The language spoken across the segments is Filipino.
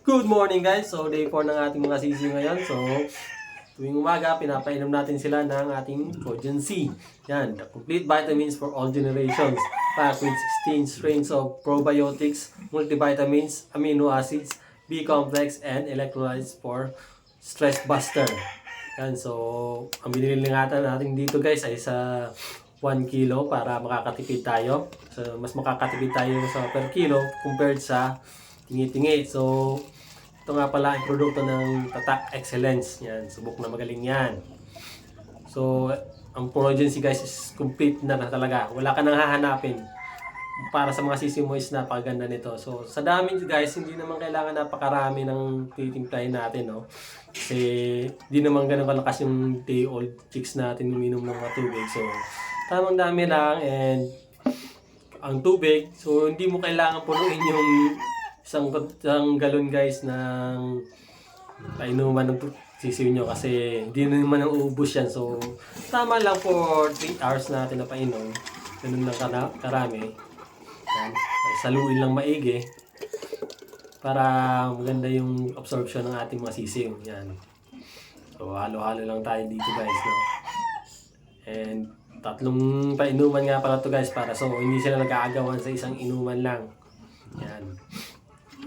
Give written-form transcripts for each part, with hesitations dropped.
Good morning guys! So day 4 ng ating mga sisi ngayon. So tuwing umaga, pinapainom natin sila ng ating Progen-C. Yan, the complete vitamins for all generations. Packed with 16 strains of probiotics, multivitamins, amino acids, B-complex, and electrolytes for stress buster. Yan, so ang binilingatan natin dito guys ay sa 1 kilo para makakatipid tayo. So mas makakatipid tayo sa per kilo compared sa tingi-tingi. So ito nga pala ang produkto ng Tatak Excellence. Yan, subok na magaling yan. So, ang Progen-C guys is complete na talaga. Wala ka nang hahanapin para sa mga sisimoys na paganda nito. So, sa dami guys, hindi naman kailangan napakarami ng titimplahin natin, no? Kasi, di naman ganun kalakas yung day-old chicks natin uminom ng mga tubig. So, tamang dami lang and ang tubig. So, hindi mo kailangan punuin yung isang galon guys ng painuman ng sisiw nyo kasi hindi na naman uubos yan. So, tama lang for 3 hours natin na painom. Ganun lang karami. Yan. Saluin lang maigi para maganda yung absorption ng ating mga sisiw. Yan. So, halo-halo lang tayo dito guys. No? And tatlong painuman nga pala to guys para so hindi sila nag-aagawan sa isang inuman lang. Yan.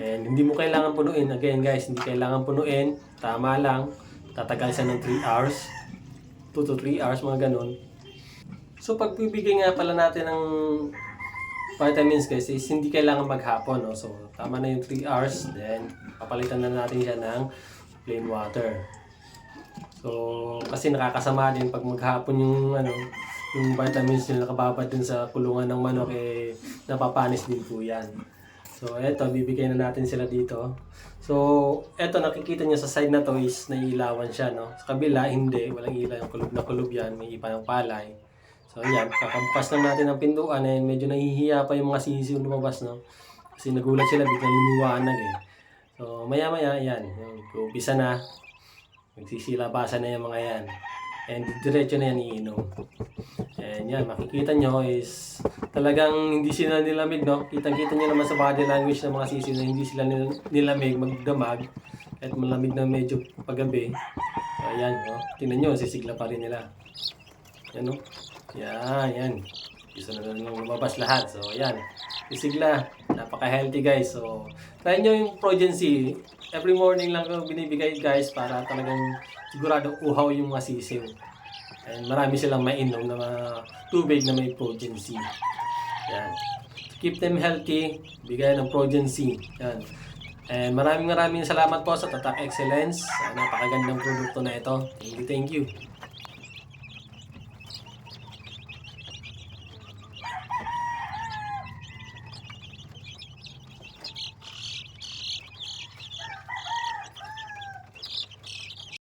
And hindi mo kailangan punuin. Again guys, hindi kailangan punuin. Tama lang. Tatagal siya ng 3 hours. 2 to 3 hours, mga ganun. So pagbibigay nga pala natin ng vitamins guys, is hindi kailangan maghapon. No? So tama na yung 3 hours. Then papalitan na natin siya ng plain water. So kasi nakakasama din pag maghapon yung yung vitamins na nakababad dun sa kulungan ng manok napapanis din po yan. So, eto, bibigay na natin sila dito. So, eto, nakikita nyo sa side na to is naiilawan siya, no? Sa kabila, hindi. Walang ilaw. Yung kulub na kulub yan. May ipa ng palay. So, yan. Kakabukas lang natin ang pintuan. Eh, medyo nahihiya pa yung mga sisiw lumabas, no? Kasi nagulat sila. Biglang lumiwanag, eh. So, maya-maya, yan. Umpisa na. Magsisilabasan na yung mga yan. And diretso na yan iinom. And yan, makikita nyo is talagang hindi sila nilamig, no? Kitang-kita nyo naman sa body language ng mga sisiw na hindi sila nilamig, magdamag. At malamig na medyo paggabi. So, ayan, no? Tingnan nyo, sisigla pa rin nila. Yan, no? Yan. Gusto na lang lumabas lahat. So, ayan. Sisigla. Napaka-healthy, guys. So, try nyo yung Progen-C. Every morning lang ko binibigay, guys, para talagang sigurado uhaw yung mga sisiw. And marami silang mainom na tubig na may Progen-C. Yan. Keep them healthy. Bigay ng Progen-C. Yan. And maraming salamat po sa Tatak Excellence. Napakagandang produkto na ito. Thank you.